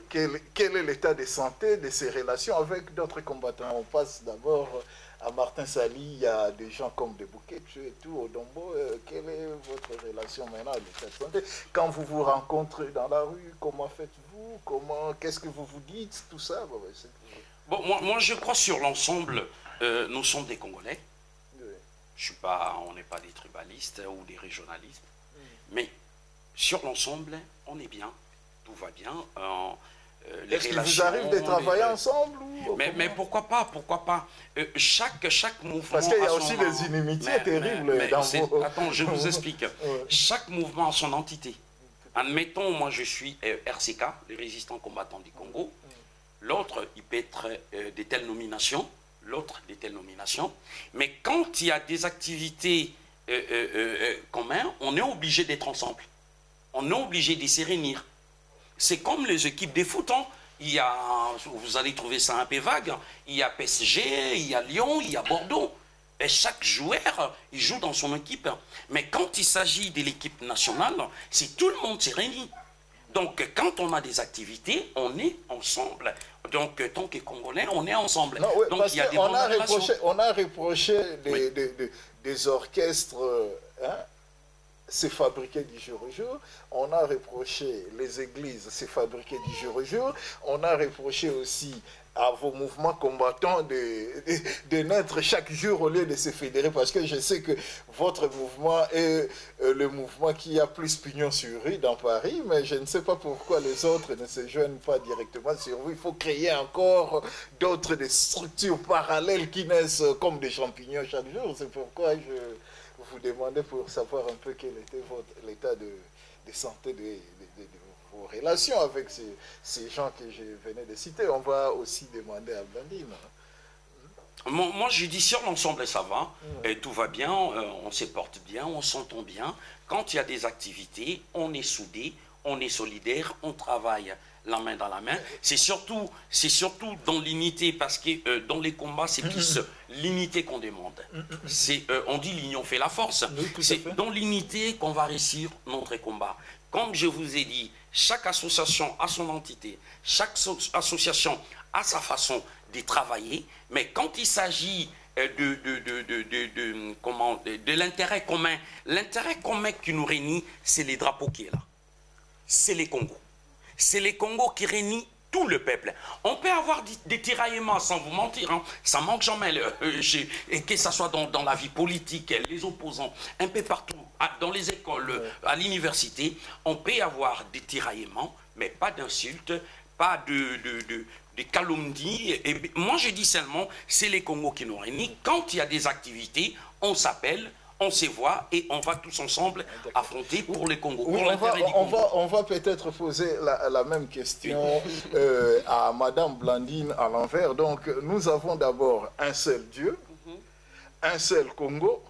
quel est l'état de santé de ces relations avec d'autres combattants. On passe d'abord à Martin Sali. Il y a des gens comme de Boketsu et tout, Odombo. Quelle est votre relation maintenant à l'état de santé? Quand vous vous rencontrez dans la rue, comment faites-vous? Qu'est-ce que vous vous dites? Tout ça. Bon, moi je crois sur l'ensemble, nous sommes des Congolais. On n'est pas des tribalistes ou des régionalistes, mais sur l'ensemble, on est bien, tout va bien. Est-ce qu'il vous arrive de travailler ensemble mais pourquoi pas, chaque mouvement... Parce qu'il y a aussi des inimitiés terribles dans vos... Attends, je vous explique. Chaque mouvement a son entité. Admettons, moi je suis RCK, les résistants combattants du Congo. L'autre, il peut être de telles nominations. L'autre des telles nominations. Mais quand il y a des activités communes, on est obligé d'être ensemble. On est obligé de se réunir. C'est comme les équipes de foot. Hein. Vous allez trouver ça un peu vague. Il y a PSG, il y a Lyon, il y a Bordeaux. Et chaque joueur, il joue dans son équipe. Mais quand il s'agit de l'équipe nationale, c'est tout le monde se réunit. Donc, quand on a des activités, on est ensemble. Donc, tant que Congolais, on est ensemble. Non, oui, donc, il y a des bonnes relations. On a reproché des orchestres, c'est fabriqué du jour au jour. On a reproché les églises, c'est fabriqué du jour au jour. On a reproché aussi à vos mouvements combattants de naître chaque jour au lieu de se fédérer, parce que je sais que votre mouvement est le mouvement qui a plus pignon sur rue dans Paris, mais je ne sais pas pourquoi les autres ne se joignent pas directement sur vous. Il faut créer encore d'autres structures parallèles qui naissent comme des champignons chaque jour. C'est pourquoi je vous demandais pour savoir un peu quel était l'état de santé de vos relations avec ces gens que je venais de citer. On va aussi demander à Blandine. Moi, je dis sur l'ensemble, ça va, et tout va bien, on se porte bien, on s'entend bien. Quand il y a des activités, on est soudés, on est solidaires, on travaille la main dans la main. C'est surtout dans l'unité, parce que dans les combats, c'est plus l'unité qu'on demande. On dit l'union fait la force. C'est dans l'unité qu'on va réussir notre combat. Comme je vous ai dit, chaque association a son entité, chaque association a sa façon de travailler, mais quand il s'agit de l'intérêt commun qui nous réunit, c'est les drapeaux qui est là. C'est les Congos. C'est les Congos qui réunissent tout le peuple. On peut avoir des tiraillements, sans vous mentir, hein. Ça manque jamais, que ce soit dans la vie politique, les opposants, un peu partout, dans les écoles, à l'université, on peut avoir des tiraillements, mais pas d'insultes, pas de calomnies. Et moi, je dis seulement, c'est les Congos qui nous réunissent. Quand il y a des activités, on s'appelle, on se voit et on va tous ensemble affronter pour les Congos. Oui, on va peut-être poser la même question à Madame Blandine à l'envers. Donc, nous avons d'abord un seul Dieu, un seul Congo,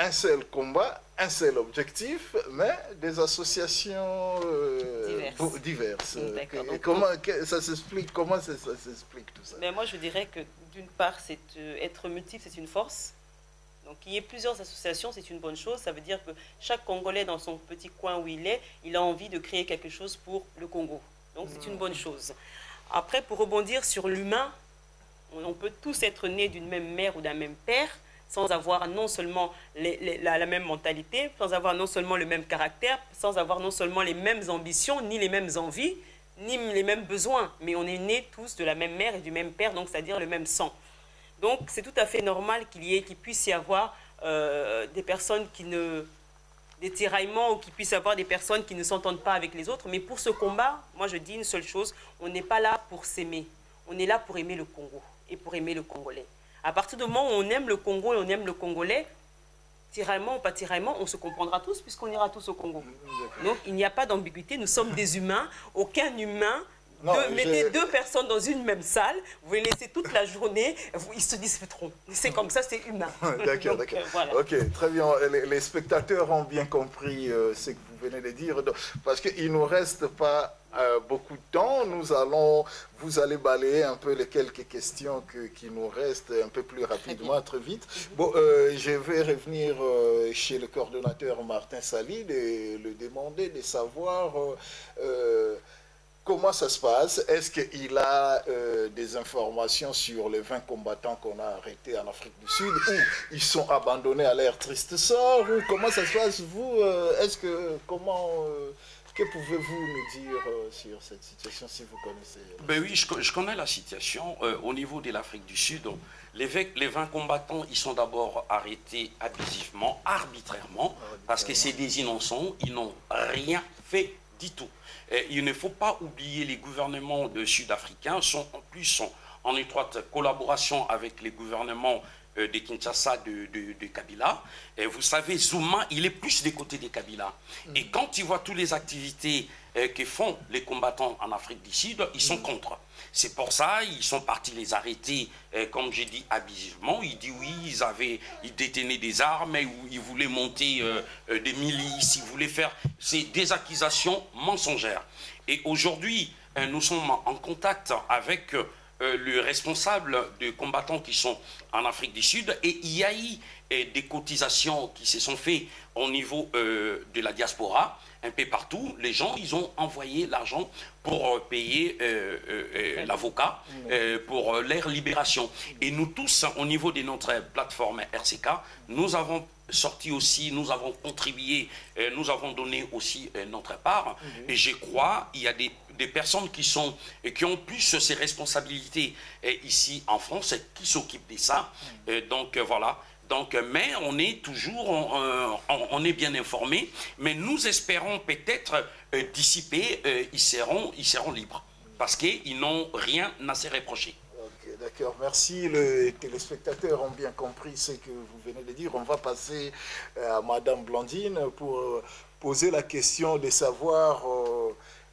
un seul combat, un seul objectif, mais des associations diverses. Comment ça s'explique? Comment ça s'explique tout ça? Mais moi, je dirais que d'une part, être multiple, c'est une force. Donc, qu'il y ait plusieurs associations, c'est une bonne chose. Ça veut dire que chaque Congolais, dans son petit coin où il a envie de créer quelque chose pour le Congo. Donc, c'est une bonne chose. Après, pour rebondir sur l'humain, on peut tous être nés d'une même mère ou d'un même père, sans avoir non seulement la même mentalité, sans avoir non seulement le même caractère, sans avoir non seulement les mêmes ambitions, ni les mêmes envies, ni les mêmes besoins. Mais on est nés tous de la même mère et du même père, donc c'est-à-dire le même sang. Donc, c'est tout à fait normal qu'il puisse y avoir des personnes des tiraillements, ou qu'il puisse y avoir des personnes qui ne s'entendent pas avec les autres. Mais pour ce combat, moi je dis une seule chose, on n'est pas là pour s'aimer. On est là pour aimer le Congo et pour aimer le Congolais. À partir du moment où on aime le Congo et on aime le Congolais, tiraillement ou pas tiraillement, on se comprendra tous puisqu'on ira tous au Congo. Donc, il n'y a pas d'ambiguïté, nous sommes des humains, aucun humain. Mettez deux personnes dans une même salle, vous les laissez toute la journée, ils se disputeront. C'est comme ça, c'est humain. D'accord, d'accord. Voilà. Ok, très bien. Les spectateurs ont bien compris ce que vous venez de dire, parce qu'il ne nous reste pas beaucoup de temps. Vous allez balayer un peu les quelques questions qui nous restent un peu plus rapidement, très vite. Bon, je vais revenir chez le coordonnateur Martin Salide et le demander de savoir... comment ça se passe? Est-ce qu'il a des informations sur les 20 combattants qu'on a arrêtés en Afrique du Sud, ou ils sont abandonnés à leur triste sort, ou comment ça se passe? Vous, que pouvez-vous nous dire sur cette situation, si vous connaissez? Ben oui, je connais la situation. Au niveau de l'Afrique du Sud, les 20 combattants, ils sont d'abord arrêtés abusivement, arbitrairement, parce que c'est des innocents, ils n'ont rien fait du tout. Il ne faut pas oublier, les gouvernements sud-africains sont en plus en étroite collaboration avec les gouvernements de Kinshasa, de Kabila. Et vous savez, Zuma, il est plus des côtés des Kabila. Et quand il voit toutes les activités que font les combattants en Afrique du Sud, ils sont contre. C'est pour ça ils sont partis les arrêter, comme j'ai dit, abusivement. Ils disent oui, ils détenaient des armes, ils voulaient monter des milices, ils voulaient faire... C'est des accusations mensongères. Et aujourd'hui, nous sommes en contact avec le responsable de combattants qui sont en Afrique du Sud, et il y a eu des cotisations qui se sont faites au niveau de la diaspora, un peu partout. Les gens, ils ont envoyé l'argent pour payer l'avocat, pour leur libération. Et nous tous, au niveau de notre plateforme RCK, nous avons sorti aussi, nous avons contribué, nous avons donné aussi notre part. Et je crois il y a des personnes qui ont plus ces responsabilités ici en France, qui s'occupent de ça. Donc voilà. Donc, mais on est toujours, on est bien informé, mais nous espérons peut-être dissiper, ils seront libres, parce qu'ils n'ont rien à se reprocher. Ok, d'accord, merci. Les téléspectateurs ont bien compris ce que vous venez de dire. On va passer à Madame Blandine pour poser la question de savoir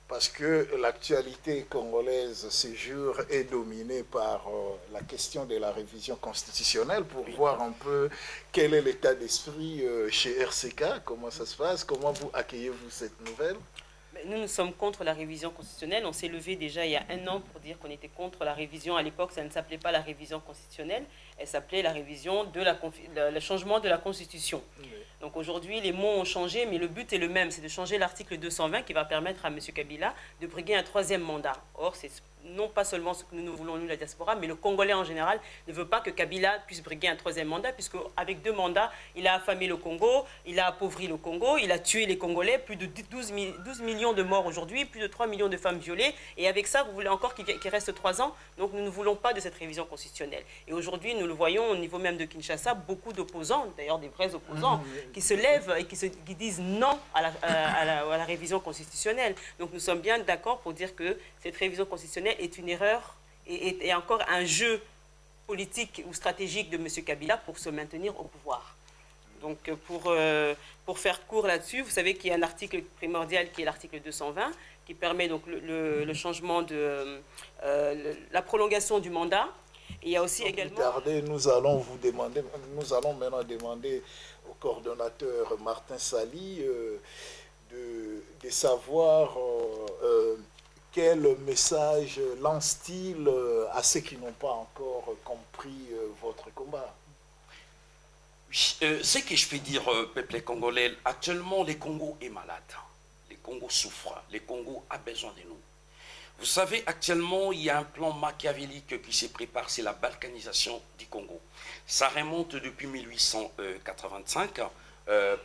Parce que l'actualité congolaise ces jours est dominée par la question de la révision constitutionnelle pour voir un peu quel est l'état d'esprit chez RCK, comment ça se passe, comment vous accueillez-vous cette nouvelle? Nous, nous sommes contre la révision constitutionnelle. On s'est levé déjà il y a un an pour dire qu'on était contre la révision. À l'époque, ça ne s'appelait pas la révision constitutionnelle, elle s'appelait la révision de le changement de la Constitution. Oui. Donc aujourd'hui, les mots ont changé, mais le but est le même, c'est de changer l'article 220 qui va permettre à M. Kabila de briguer un troisième mandat. Or, c'est non pas seulement ce que nous voulons, nous, la diaspora, mais le Congolais en général ne veut pas que Kabila puisse briguer un troisième mandat, puisque avec 2 mandats, il a affamé le Congo, il a appauvri le Congo, il a tué les Congolais, plus de 12 millions de morts aujourd'hui, plus de 3 millions de femmes violées, et avec ça, vous voulez encore qu'il reste 3 ans, donc nous ne voulons pas de cette révision constitutionnelle. Et aujourd'hui, nous le voyons au niveau même de Kinshasa, beaucoup d'opposants, d'ailleurs des vrais opposants, qui se lèvent et qui disent non à la révision constitutionnelle. Donc nous sommes bien d'accord pour dire que cette révision constitutionnelle est une erreur et encore un jeu politique ou stratégique de M. Kabila pour se maintenir au pouvoir. Donc pour faire court là-dessus, vous savez qu'il y a un article primordial qui est l'article 220 qui permet donc le changement de la prolongation du mandat. Et il y a aussi également... Tardez, nous allons maintenant demander au coordonnateur Martin Sali de savoir quel message lance-t-il à ceux qui n'ont pas encore compris votre combat? Ce que je peux dire, peuple congolais, actuellement, le Congo est malade. Le Congo souffre. Le Congo a besoin de nous. Vous savez, actuellement, il y a un plan machiavélique qui se prépare, c'est la balkanisation du Congo. Ça remonte depuis 1885,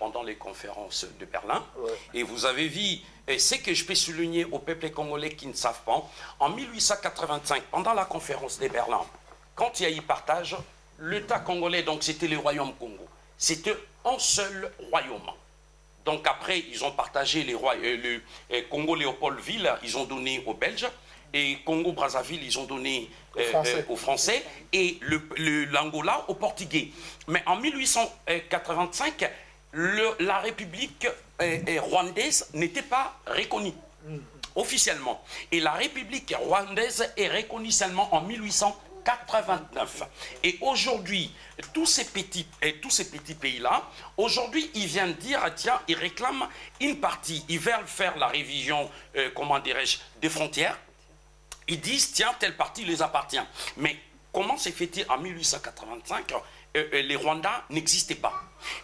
pendant les conférences de Berlin. Ouais. Et vous avez vu, et ce que je peux souligner au peuple congolais qui ne savent pas, en 1885, pendant la conférence de Berlin, quand il y a eu partage, l'État congolais, donc c'était le royaume Congo, c'était un seul royaume. Donc après, ils ont partagé le Congo-Léopoldville, ils ont donné aux Belges, et Congo-Brazzaville, ils ont donné aux Français, et l'Angola aux Portugais. Mais en 1885, la République rwandaise n'était pas reconnue officiellement. Et la République rwandaise est reconnue seulement en 1889. Et aujourd'hui, tous ces petits pays-là, aujourd'hui, ils viennent dire, tiens, ils réclament une partie, ils veulent faire la révision, comment dirais-je, des frontières. Ils disent, tiens, telle partie les appartient. Mais comment s'est fait-il en 1885 les Rwandais n'existaient pas.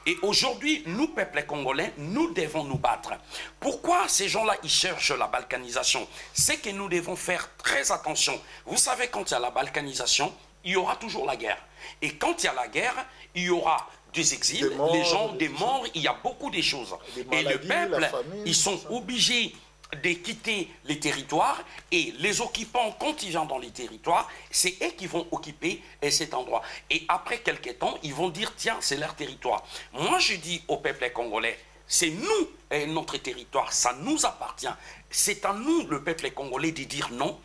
Et aujourd'hui, nous, peuple congolais, nous devons nous battre. Pourquoi ces gens-là, ils cherchent la balkanisation? C'est que nous devons faire très attention. Vous savez, quand il y a la balkanisation, il y aura toujours la guerre. Et quand il y a la guerre, il y aura des exils, les gens, des morts, il y a beaucoup de choses. Et le peuple, ils sont obligés de quitter les territoires, et les occupants, quand ils viennent dans les territoires, c'est eux qui vont occuper cet endroit. Et après quelques temps, ils vont dire, tiens, c'est leur territoire. Moi, je dis au peuple congolais, c'est nous, notre territoire, ça nous appartient. C'est à nous, le peuple congolais, de dire non.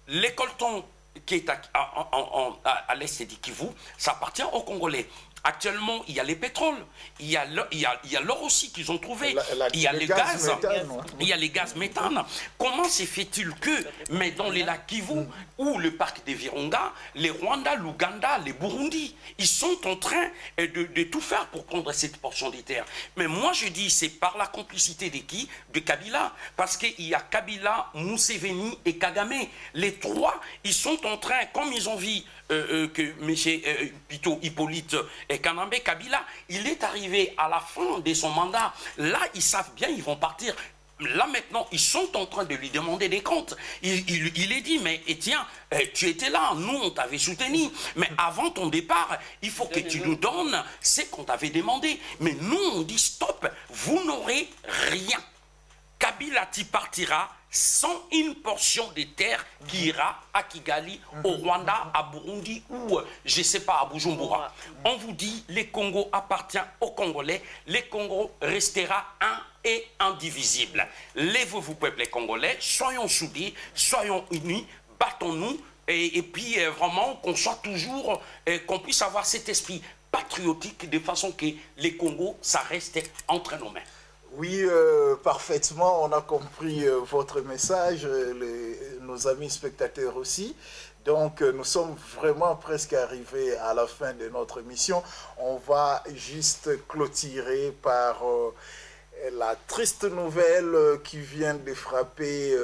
Les coltons qui est à l'est du Kivu, ça appartient aux Congolais. Actuellement, il y a les pétroles, il y a l'or aussi qu'ils ont trouvé, il y a les gaz, il y a les gaz méthane. Comment se fait-il que, mais dans les lacs Kivu ou le parc des Virunga, les Rwandais, l'Ouganda, les Burundi, ils sont en train de tout faire pour prendre cette portion des terres. Mais moi je dis, c'est par la complicité de qui? De Kabila. Parce qu'il y a Kabila, Museveni et Kagame. Les trois, ils sont en train, comme ils ont vu que M. Pito Hippolyte et Kanambe Kabila, il est arrivé à la fin de son mandat. Là, ils savent bien, ils vont partir. Là, maintenant, ils sont en train de lui demander des comptes. Il est dit, mais tiens, tu étais là, nous, on t'avait soutenu. Mais avant ton départ, il faut que tu nous donnes ce qu'on t'avait demandé. Mais nous, on dit, stop, vous n'aurez rien. Kabila, tu partiras sans une portion de terre qui ira à Kigali, au Rwanda, à Burundi ou, je ne sais pas, à Bujumbura. On vous dit, le Congo appartient aux Congolais, le Congo restera un et indivisible. Lèvez-vous, peuple congolais, soyons soudés, soyons unis, battons-nous, et puis vraiment qu'on soit toujours, qu'on puisse avoir cet esprit patriotique de façon que les Congos, ça reste entre nos mains. Oui, parfaitement, on a compris votre message, nos amis spectateurs aussi. Donc, nous sommes vraiment presque arrivés à la fin de notre émission. On va juste clôturer par la triste nouvelle qui vient de frapper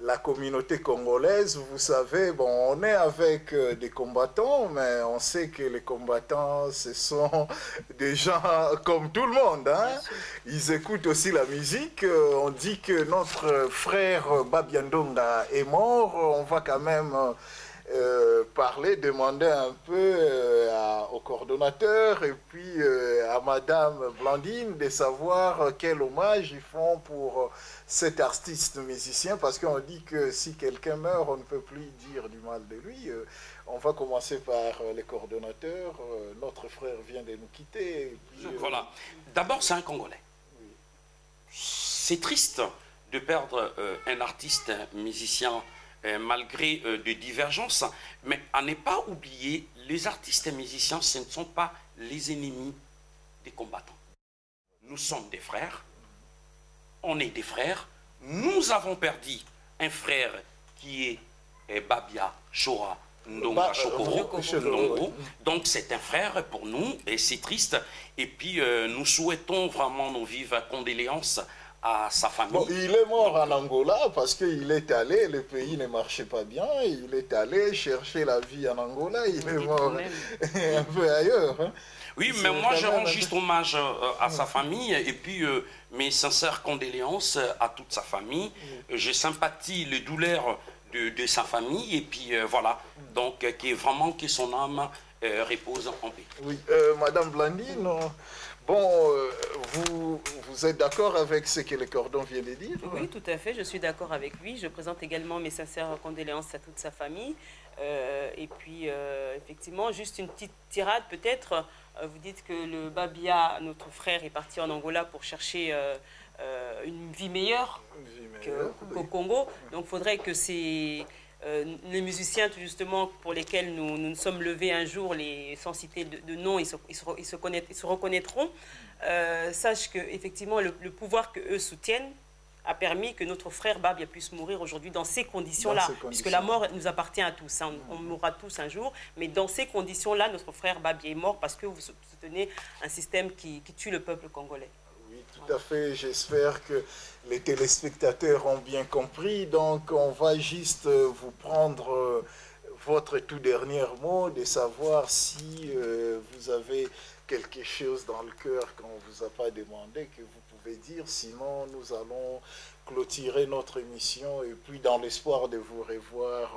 la communauté congolaise. Vous savez, bon, on est avec des combattants, mais on sait que les combattants, ce sont des gens comme tout le monde. Hein? Ils écoutent aussi la musique. On dit que notre frère Babiandonga est mort. On va quand même parler, demander un peu au coordonnateur et puis à Madame Blandine de savoir quel hommage ils font pour cet artiste musicien, parce qu'on dit que si quelqu'un meurt, on ne peut plus dire du mal de lui. On va commencer par les coordonnateurs. Notre frère vient de nous quitter. Et puis, voilà. D'abord, c'est un Congolais. Oui. C'est triste de perdre un artiste, un musicien, malgré des divergences, mais à ne pas oublier, les artistes et musiciens, ce ne sont pas les ennemis des combattants. Nous sommes des frères, on est des frères, nous avons perdu un frère qui est Babia Chora Ndonga Chokoro Ndongo, donc c'est un frère pour nous et c'est triste, et puis nous souhaitons vraiment nos vives condoléances à sa famille. Bon, il est mort en Angola parce qu'il est allé, le pays ne marchait pas bien, il est allé chercher la vie en Angola, il est mort un peu ailleurs. Hein. Oui, mais moi je rends juste hommage à sa famille et puis mes sincères condoléances à toute sa famille. Je sympathie les douleurs de sa famille et puis voilà, donc que son âme repose en paix. Oui, Madame Blandine, bon, vous êtes d'accord avec ce que le cordon vient de dire? Oui, tout à fait, je suis d'accord avec lui. Je présente également mes sincères condoléances à toute sa famille. Et puis, effectivement, juste une petite tirade peut-être. Vous dites que le Babia, notre frère, est parti en Angola pour chercher une vie meilleure qu'au Congo. Donc, il faudrait que les musiciens, justement, pour lesquels nous nous sommes levés un jour, sans citer de nom, ils se reconnaîtront. Sache qu'effectivement, le pouvoir qu'eux soutiennent a permis que notre frère Babia puisse mourir aujourd'hui dans ces conditions-là, puisque la mort nous appartient à tous, hein. On mourra tous un jour, mais dans ces conditions-là, notre frère Babia est mort parce que vous soutenez un système qui tue le peuple congolais. Oui, tout à fait, j'espère que les téléspectateurs ont bien compris, donc on va juste vous prendre votre tout dernier mot, de savoir si vous avez quelque chose dans le cœur qu'on ne vous a pas demandé, que vous pouvez dire, sinon nous allons clôturer notre émission et puis dans l'espoir de vous revoir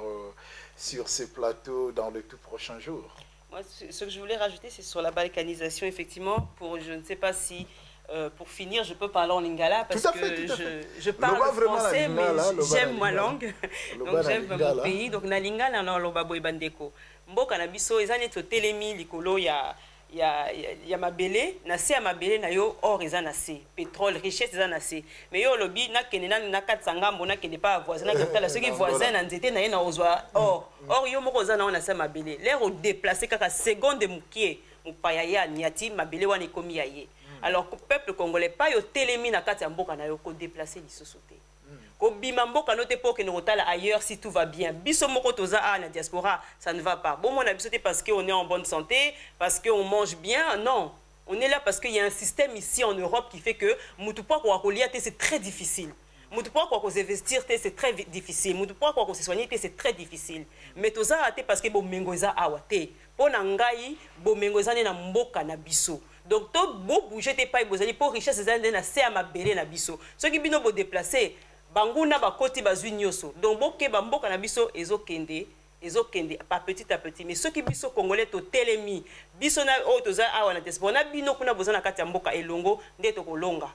sur ces plateaux dans les tout prochains jours. Moi, ce que je voulais rajouter, c'est sur la balkanisation, effectivement, je ne sais pas si, pour finir, je peux parler en lingala, parce que je parle français, mais j'aime ma langue, donc j'aime mon pays, donc na lingala na loba boy bandeko. Mboka na biso, ezane to telemi likolo ya mabele, na se ya mabele na yo or eza na se, pétrole, richesse eza na se. Mais yo lobi na kene na katanga mbona kene pa voisin na kotala soki voisin na nzete na ye na ozwa or. Or yo moko oza na se mabele. L'air au déplacer kaka seconde mukie mupaya ya niati mabele wana ekomi ya ye. Alors le peuple congolais pas yo telemi na kati ya mboka na yo ko déplacer lisusu te. Bima mboka no te po ke rotala ailleurs si tout va bien. Biso moko toza a na diaspora, ça ne va pas. Bon, mon abiso parce qu'on est en bonne santé, parce qu'on mange bien, non. On est là parce qu'il y a un système ici en Europe qui fait que mutupa kwa kolia c'est très difficile. Mutupa kwa investir c'est très difficile. Mutupa kwa se soigner c'est très difficile. Mais toza ate parce que bo mengoza awate. Pona ngai bo mengoza na mboka na biso. Donc to bo bouger te pas bozali pour richesse zande na se amabele na biso. Ce qui bino bo déplacer banguna bakoti bazwi nyoso donc boke bamboka na biso ezokende pas petit à petit mais ceux qui biso congolais to telemi biso na o toza awa na diaspora na bino kuna bozana kati ya mboka elongo nde to kolonga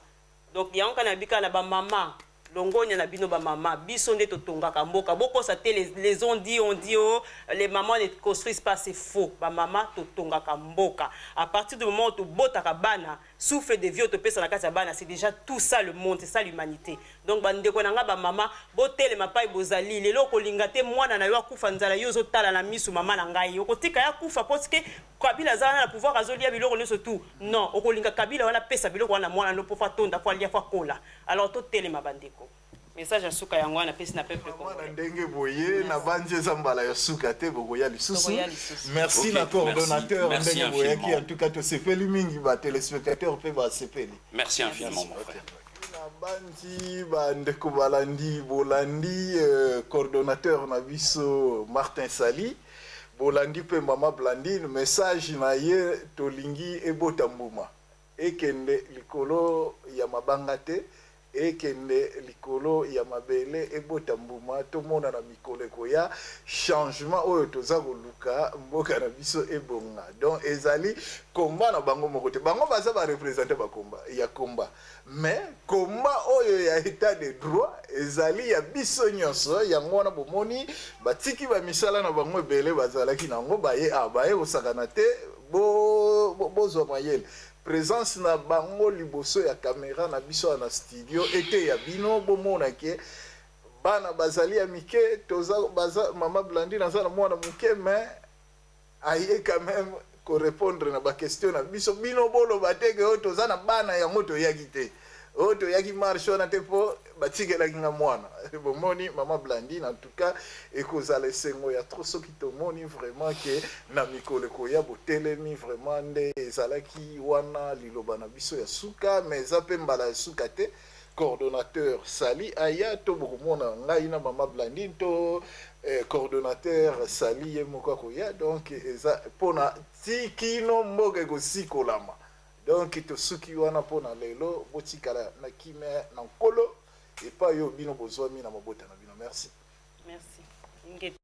donc yanka na bika na ba mama longonya na bino ba mama biso nde to tongaka mboka boko ça les on dit oh, les mamans ne construisent pas, c'est faux. Ba mama to tongaka mboka à partir du moment où to botaka bana souffle de vie autopesa na kati ya bana, c'est déjà tout ça le monde, c'est ça l'humanité. Donc bandeko nanga ba mama botele mapai bozali lelo kolinga te mwana na yo akufa nzala yo zotala na misu mama na ngai okotika ya kufa parce que Kabila zana na pouvoir azolia biloko nyonso tout non okolinga Kabila wana pesa biloko wana mwana no pofa tonda kwa lia kwa kola alors totele mabandeko message à suka yango na pesi na peuple congolais ndenge boye na banje zambala ya suka te boya lisusu merci na coordonnateur ndenge boye qui en tout cas to sepeli mingi ba téléspectateurs pe ba sepeli merci infiniment mon frère na banji ba ndeko balandi bolandi coordonnateur na biso Martin Sali bolandi pe mama Blandine message na ye tolingi ebota mbuma ekende likolo ya mabanga te ekende likolo ya mabele ebota mbuma tomona na mikolo koya changement oyo toza koluka mboka na biso ebonga donc ezali komba na bango moko te bango baza ba représenter ba komba ya komba mais komba oyo ya état de droit ezali ya biso nyonso yango wana bomoni batiki ba misala na bango ebele bazalaki nango baye abaye osakana te bozwa mayele présence na bango liboso ya caméra na biso na studio était ya bino bomona ke bana bazali ya mike toza baza mama Blandine aza na mwana muke mais aye quand même ko répondre na ba question na biso bino bolo bateke o toza na bana ya moto yaki te oto yaki marche na te po batikela kinga mwana bomoni mama Blandine en tout cas ekozala sengo ya trop soki tomoni vraiment que na mikolo koya botelemi vraiment nde ezalaki wana liloba na biso ya suka mais za pe mbala ya suka te coordonnateur Sali aya to bokomona ngai na mama Blandine to coordonnateur Sali ye moko koya donc eza pona tikino mboka ekosikolama donc to suki wana pona lelo botikala na kime na nkolo et pas yo bino bozwami na mabota na bino merci merci